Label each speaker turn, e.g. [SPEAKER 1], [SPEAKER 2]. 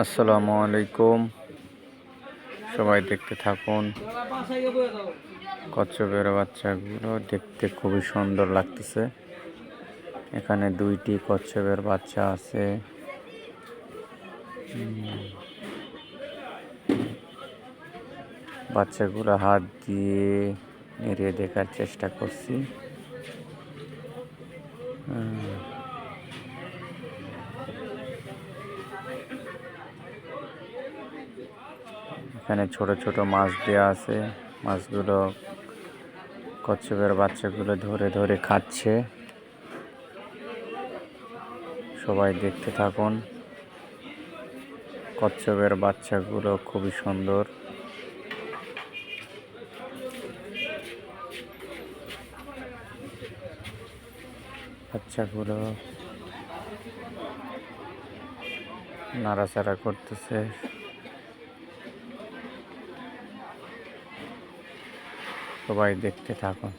[SPEAKER 1] আসসালামু আলাইকুম। সবাই দেখতে থাকুন। কচ্ছপের বাচ্চাগুলো দেখতে খুবই সুন্দর লাগতেছে। এখানে দুইটি কচ্ছপের বাচ্চা আছে। বাচ্চাগুলো হাত দিয়ে নেড়ে দেখার চেষ্টা করছি। এখানে ছোট ছোট মাছ দেওয়া আছে। মাছগুলো কচ্ছপের বাচ্চাগুলো ধরে ধরে খাচ্ছে। সবাই দেখতে থাকুন। কচ্ছপের বাচ্চাগুলো খুবই সুন্দর। বাচ্চাগুলো নাড়াচাড়া করতেছে। সবাই দেখতে থাকুন।